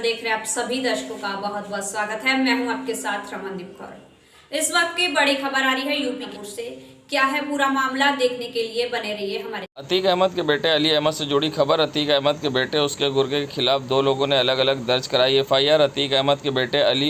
देख रहे आप सभी दर्शकों का बहुत बहुत स्वागत है। मैं हूं आपके साथ रमनदीप कौर। इस वक्त की बड़ी खबर आ रही है यूपी की से। क्या है पूरा मामला, देखने के लिए बने रहिए हमारे। अतीक अहमद के बेटे अली अहमद से जुड़ी खबर। अतीक अहमद के बेटे उसके गुर्गे के खिलाफ दो लोगों ने अलग अलग दर्ज कराई एफआईआर। अतीक अहमद के बेटे अली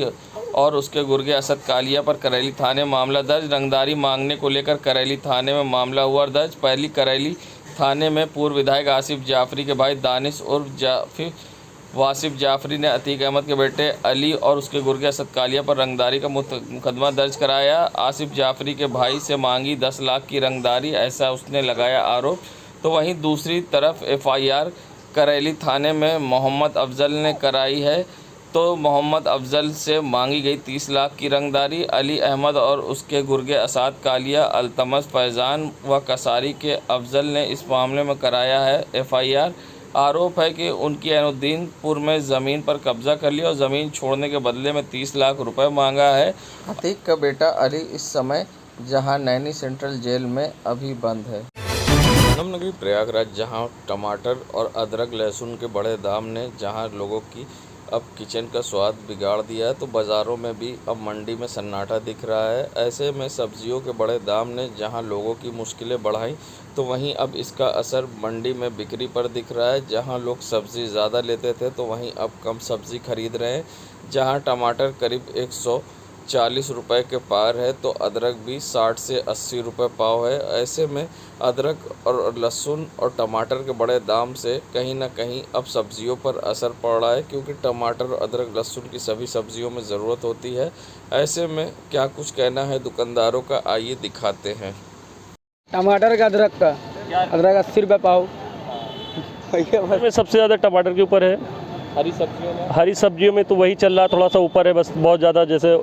और उसके गुर्गे असद कालिया पर करैली थाने मामला दर्ज। रंगदारी मांगने को लेकर करैली थाने में मामला हुआ दर्ज। पहली करैली थाने में पूर्व विधायक आसिफ जाफरी के भाई दानिश उर्फ वासिफ जाफरी ने अतीक अहमद के बेटे अली और उसके गुर्गे असद कालिया पर रंगदारी का मुकदमा दर्ज कराया। आसिफ जाफरी के भाई से मांगी 10 लाख की रंगदारी, ऐसा उसने लगाया आरोप। तो वहीं दूसरी तरफ एफआईआर करैली थाने में मोहम्मद अफजल ने कराई है। तो मोहम्मद अफजल से मांगी गई 30 लाख की रंगदारी। अली अहमद और उसके गुर्गे असद कालिया, अल्तमस, फैज़ान व कसारी के अफजल ने इस मामले में कराया है एफआईआर। आरोप है कि उनकी ऐनुद्दीनपुर में ज़मीन पर कब्जा कर लिया और ज़मीन छोड़ने के बदले में 30 लाख रुपए मांगा है। अतीक का बेटा अली इस समय जहां नैनी सेंट्रल जेल में अभी बंद है। संगम नगरी प्रयागराज, जहां टमाटर और अदरक लहसुन के बड़े दाम ने जहां लोगों की अब किचन का स्वाद बिगाड़ दिया है, तो बाज़ारों में भी अब मंडी में सन्नाटा दिख रहा है। ऐसे में सब्जियों के बड़े दाम ने जहां लोगों की मुश्किलें बढ़ाई, तो वहीं अब इसका असर मंडी में बिक्री पर दिख रहा है। जहां लोग सब्ज़ी ज़्यादा लेते थे, तो वहीं अब कम सब्ज़ी खरीद रहे हैं। जहां टमाटर करीब 140 रुपये के पार है, तो अदरक भी 60 से 80 रुपये पाव है। ऐसे में अदरक और लहसुन और टमाटर के बड़े दाम से कहीं ना कहीं अब सब्जियों पर असर पड़ रहा है, क्योंकि टमाटर, अदरक, लहसुन की सभी सब्जियों में ज़रूरत होती है। ऐसे में क्या कुछ कहना है दुकानदारों का, आइए दिखाते हैं। टमाटर का, अदरक 80 रुपये पाव। में सबसे ज़्यादा टमाटर के ऊपर है। हरी सब्जियों में तो वही चल रहा है, थोड़ा सा ऊपर है बस। बहुत ज़्यादा जैसे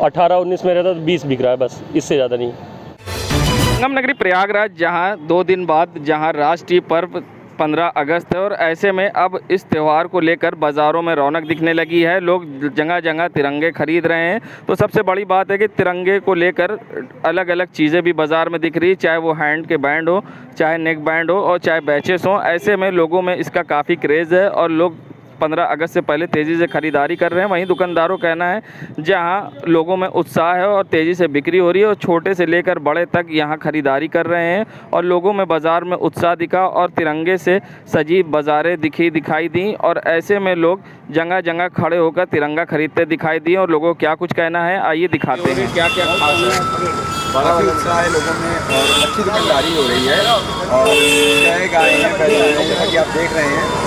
18-19 में रहता तो 20 बिक रहा है बस, इससे ज़्यादा नहीं। संगम नगरी प्रयागराज, जहां 2 दिन बाद जहां राष्ट्रीय पर्व 15 अगस्त है, और ऐसे में अब इस त्यौहार को लेकर बाज़ारों में रौनक दिखने लगी है। लोग जगह जगह तिरंगे खरीद रहे हैं। तो सबसे बड़ी बात है कि तिरंगे को लेकर अलग अलग चीज़ें भी बाज़ार में दिख रही है, चाहे वो हैंड के बैंड हो, चाहे नेक बैंड हो और चाहे बैचेस हों। ऐसे में लोगों में इसका काफ़ी क्रेज़ है और लोग 15 अगस्त से पहले तेज़ी से ख़रीदारी कर रहे हैं। वहीं दुकानदारों का कहना है जहां लोगों में उत्साह है और तेज़ी से बिक्री हो रही है, और छोटे से लेकर बड़े तक यहां ख़रीदारी कर रहे हैं और लोगों में बाज़ार में उत्साह दिखा और तिरंगे से सजी बाज़ारें दिखाई दी। और ऐसे में लोग जगह जगह खड़े होकर तिरंगा खरीदते दिखाई दिए। और लोगों क्या कुछ कहना है, आइए दिखाते हैं। क्या क्या खास है? बड़ा उत्साह है लोगों में और अच्छी दुकानदारी हो रही है। और टैग आए हैं, जैसा कि आप देख रहे हैं,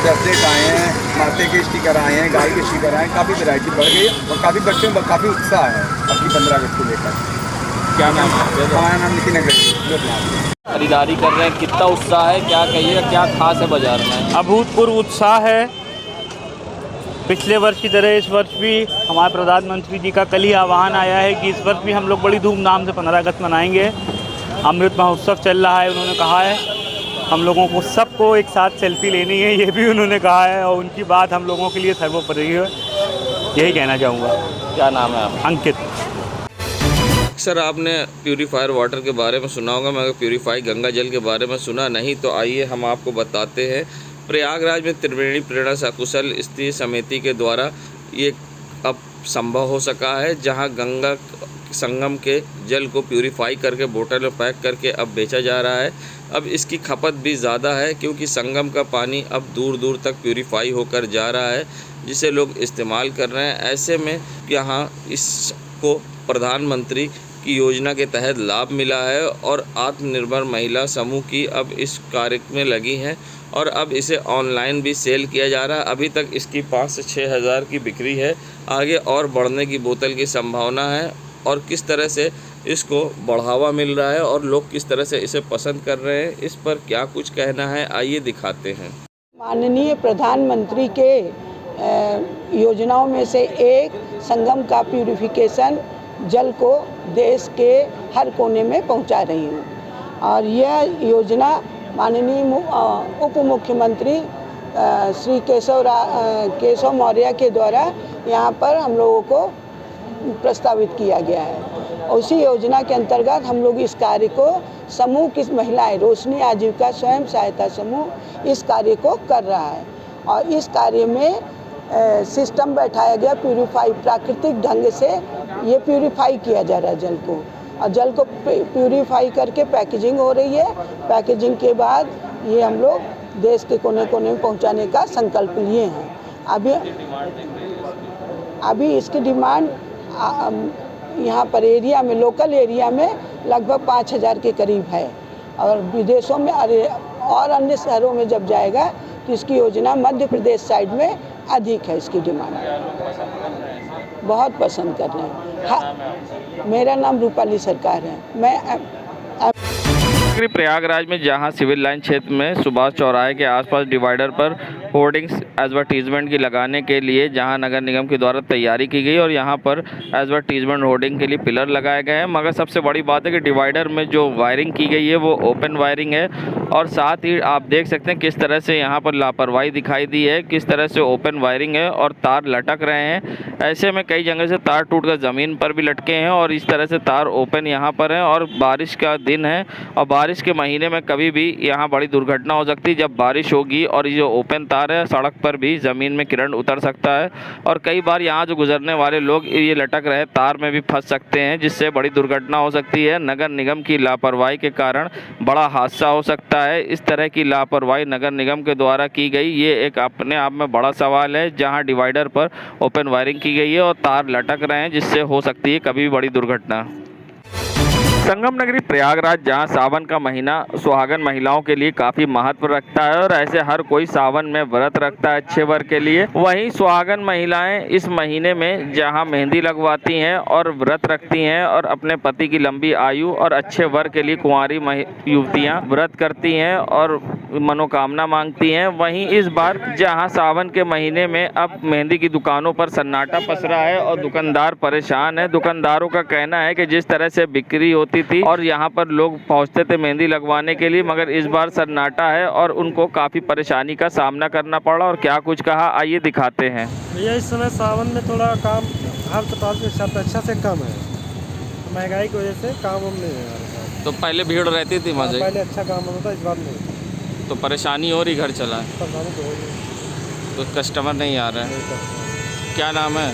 ब्रेसलेट आए हैं, माथे के स्टिकर आए हैं, गाड़ी के स्टिकर आए हैं, काफ़ी वैरायटी बढ़ गई और काफ़ी बच्चों में काफ़ी उत्साह है अपनी 15 अगस्त को लेकर। क्या नाम है? हमारा नाम नितिन अग्रवाल। खरीदारी कर रहे हैं, कितना उत्साह है, क्या कहिएगा, क्या खास है बाज़ार में? अभूतपूर्व उत्साह है। पिछले वर्ष की तरह इस वर्ष भी हमारे प्रधानमंत्री जी का कल ही आह्वान आया है कि इस वर्ष भी हम लोग बड़ी धूमधाम से 15 अगस्त मनाएंगे। अमृत महोत्सव चल रहा है, उन्होंने कहा है हम लोगों को सबको एक साथ सेल्फी लेनी है, ये भी उन्होंने कहा है और उनकी बात हम लोगों के लिए सर्वोपरि है, यही कहना चाहूँगा। क्या नाम है आपका? अंकित। अक्सर आपने प्यूरीफायर वाटर के बारे में सुना होगा, मगर प्यूरीफाई गंगा जल के बारे में सुना नहीं। तो आइए हम आपको बताते हैं। प्रयागराज में त्रिवेणी प्रेरणा सकुशल स्त्री समिति के द्वारा ये अब संभव हो सका है, जहां गंगा संगम के जल को प्यूरीफाई करके बोतल में पैक करके अब बेचा जा रहा है। अब इसकी खपत भी ज़्यादा है, क्योंकि संगम का पानी अब दूर दूर तक प्यूरीफाई होकर जा रहा है, जिसे लोग इस्तेमाल कर रहे हैं। ऐसे में यहाँ इसको प्रधानमंत्री की योजना के तहत लाभ मिला है और आत्मनिर्भर महिला समूह की अब इस कार्य में लगी हैं और अब इसे ऑनलाइन भी सेल किया जा रहा है। अभी तक इसकी 5 से 6 हज़ार की बिक्री है, आगे और बढ़ने की बोतल की संभावना है। और किस तरह से इसको बढ़ावा मिल रहा है और लोग किस तरह से इसे पसंद कर रहे हैं, इस पर क्या कुछ कहना है, आइए दिखाते हैं। माननीय प्रधानमंत्री के योजनाओं में से एक संगम का प्यूरिफिकेशन जल को देश के हर कोने में पहुंचा रही हूं। और यह योजना माननीय उप मुख्यमंत्री श्री केशव मौर्य के द्वारा यहाँ पर हम लोगों को प्रस्तावित किया गया है। उसी योजना के अंतर्गत हम लोग इस कार्य को समूह की महिलाएं, रोशनी आजीविका स्वयं सहायता समूह इस कार्य को कर रहा है। और इस कार्य में सिस्टम बैठाया गया प्यूरिफाई, प्राकृतिक ढंग से ये प्यूरिफाई किया जा रहा है जल को, और जल को प्यूरिफाई करके पैकेजिंग हो रही है। पैकेजिंग के बाद ये हम लोग देश के कोने कोने में पहुंचाने का संकल्प लिए हैं। अभी इसकी डिमांड यहाँ पर एरिया में, लोकल एरिया में लगभग 5000 के करीब है, और विदेशों में और अन्य शहरों में जब जाएगा तो इसकी योजना मध्य प्रदेश साइड में अधिक है। इसकी डिमांड बहुत पसंद कर रहे हैं। हाँ, मेरा नाम रूपाली सरकार है। मैं प्रयागराज में जहां सिविल लाइन क्षेत्र में सुभाष चौराहे के आसपास डिवाइडर पर होर्डिंग्स एडवर्टीजमेंट की लगाने के लिए जहां नगर निगम के द्वारा तैयारी की गई और यहां पर एडवर्टीजमेंट होर्डिंग के लिए पिलर लगाए गए हैं, मगर सबसे बड़ी बात है कि डिवाइडर में जो वायरिंग की गई है वो ओपन वायरिंग है, और साथ ही आप देख सकते हैं किस तरह से यहाँ पर लापरवाही दिखाई दी है, किस तरह से ओपन वायरिंग है और तार लटक रहे हैं। ऐसे में कई जगह से तार टूटकर ज़मीन पर भी लटके हैं, और इस तरह से तार ओपन यहाँ पर है, और बारिश का दिन है और बारिश के महीने में कभी भी यहाँ बड़ी दुर्घटना हो सकती है। जब बारिश होगी और ये जो ओपन तार है, सड़क पर भी ज़मीन में करंट उतर सकता है, और कई बार यहाँ जो गुजरने वाले लोग ये लटक रहे तार में भी फंस सकते हैं, जिससे बड़ी दुर्घटना हो सकती है। नगर निगम की लापरवाही के कारण बड़ा हादसा हो सकता है। इस तरह की लापरवाही नगर निगम के द्वारा की गई, ये एक अपने आप में बड़ा सवाल है। जहाँ डिवाइडर पर ओपन वायरिंग की गई है और तार लटक रहे हैं, जिससे हो सकती है कभी भी बड़ी दुर्घटना। संगम नगरी प्रयागराज जहां सावन का महीना सुहागन महिलाओं के लिए काफ़ी महत्व रखता है, और ऐसे हर कोई सावन में व्रत रखता है अच्छे वर के लिए। वहीं सुहागन महिलाएं इस महीने में जहां मेहंदी लगवाती हैं और व्रत रखती हैं और अपने पति की लंबी आयु और अच्छे वर के लिए कुंवारी युवतियां व्रत करती हैं और मनोकामना मांगती हैं। वहीं इस बार जहां सावन के महीने में अब मेहंदी की दुकानों पर सन्नाटा पसरा है और दुकानदार परेशान है। दुकानदारों का कहना है कि जिस तरह से बिक्री होती थी और यहाँ पर लोग पहुँचते थे मेहंदी लगवाने के लिए, मगर इस बार सन्नाटा है और उनको काफ़ी परेशानी का सामना करना पड़ा। और क्या कुछ कहा, आइए दिखाते हैं। भैया इस समय सावन में थोड़ा काम हर प्रकार की अपेक्षा से कम है, महंगाई की वजह से काम हम नहीं है। तो पहले भीड़ रहती थी मजे, पहले अच्छा काम होता था, इस बार नहीं। तो परेशानी हो रही घर चला, परेशानी तो हो रही, तो कस्टमर नहीं आ रहे हैं। क्या नाम है?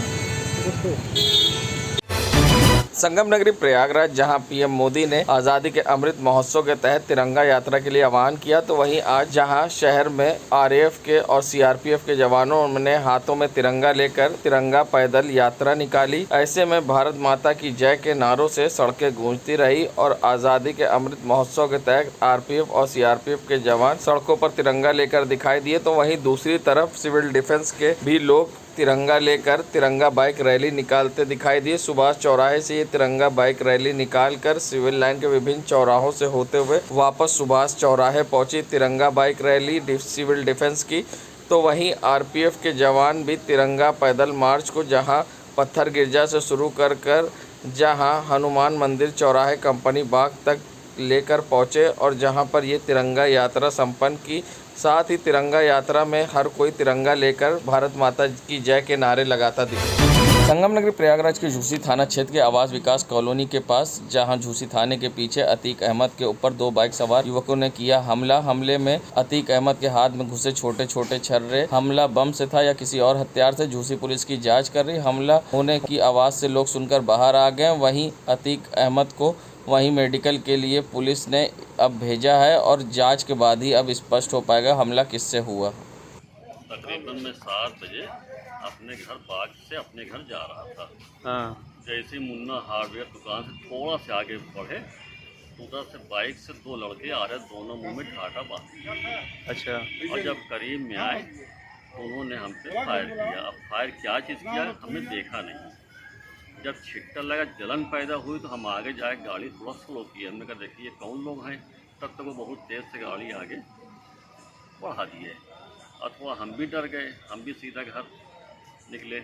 संगम नगरी प्रयागराज जहां पीएम मोदी ने आज़ादी के अमृत महोत्सव के तहत तिरंगा यात्रा के लिए आह्वान किया, तो वहीं आज जहां शहर में आरएएफ के और सीआरपीएफ के जवानों ने हाथों में तिरंगा लेकर तिरंगा पैदल यात्रा निकाली। ऐसे में भारत माता की जय के नारों से सड़कें गूंजती रही और आज़ादी के अमृत महोत्सव के तहत आरपीएफ और सीआरपीएफ के जवान सड़कों पर तिरंगा लेकर दिखाई दिए। तो वहीं दूसरी तरफ सिविल डिफेंस के भी लोग तिरंगा लेकर तिरंगा बाइक रैली निकालते दिखाई दिए। सुभाष चौराहे से ये तिरंगा बाइक रैली निकालकर सिविल लाइन के विभिन्न चौराहों से होते हुए वापस सुभाष चौराहे पहुंची तिरंगा बाइक रैली सिविल डिफेंस की। तो वहीं आरपीएफ के जवान भी तिरंगा पैदल मार्च को जहां पत्थर गिरजा से शुरू कर जहां हनुमान मंदिर चौराहे कंपनी बाग तक लेकर पहुंचे और जहां पर ये तिरंगा यात्रा संपन्न की। साथ ही तिरंगा यात्रा में हर कोई तिरंगा लेकर भारत माता की जय के नारे लगाता दिखा। संगम नगरी प्रयागराज के झूसी थाना क्षेत्र के आवास विकास कॉलोनी के पास जहां झूसी थाने के पीछे अतीक अहमद के ऊपर 2 बाइक सवार युवकों ने किया हमला। हमले में अतीक अहमद के हाथ में घुसे छोटे छोटे छर्रे। हमला बम से था या किसी और हथियार से, झूसी पुलिस की जाँच कर रही। हमला होने की आवाज़ से लोग सुनकर बाहर आ गए। वहीं अतीक अहमद को वहीं मेडिकल के लिए पुलिस ने अब भेजा है और जांच के बाद ही अब स्पष्ट हो पाएगा हमला किससे हुआ। तकरीबन मैं 7 बजे अपने घर बाग से अपने घर जा रहा था। जैसे मुन्ना हार्डवेयर दुकान से थोड़ा से आगे बढ़े, उधर से बाइक से 2 लड़के आ रहे, दोनों मुंह में ठाठा बांध। अच्छा। और जब करीब में आए तो उन्होंने हम पे फायर किया। अब फायर क्या चीज़ किया हमने देखा नहीं। जब छिट्टा लगा, जलन पैदा हुई, तो हम आगे जाए गाड़ी थोड़ा स्लो की। हमने कहा देखिए कौन लोग हैं। तब तक वो बहुत तेज़ से गाड़ी आगे बढ़ा दिए। अथवा हम भी डर गए, हम भी सीधा घर निकले।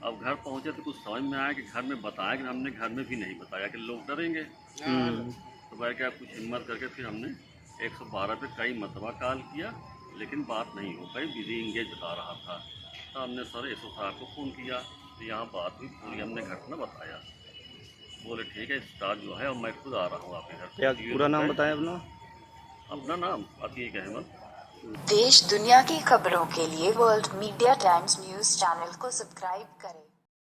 अब घर पहुंचे तो कुछ समझ में आया कि घर में बताया कि हमने घर में भी नहीं बताया कि लोग डरेंगे। तो भाई क्या कुछ हिम्मत करके फिर हमने 112 पे कई मरतबा कॉल किया, लेकिन बात नहीं हो पाई, बिजी इंगेज बता रहा था। तो हमने सर एसओ साहब को फ़ोन किया, तो यहाँ बात हुई, पूरी हमने घटना बताया। बोले ठीक है स्टाफ जो है और मैं खुद आ रहा हूँ आपके घर। क्या पूरा नाम बताएं अपना? अपना नाम अतीक अहमद, देश दुनिया की खबरों के लिए world media times news channel को सब्सक्राइब करें।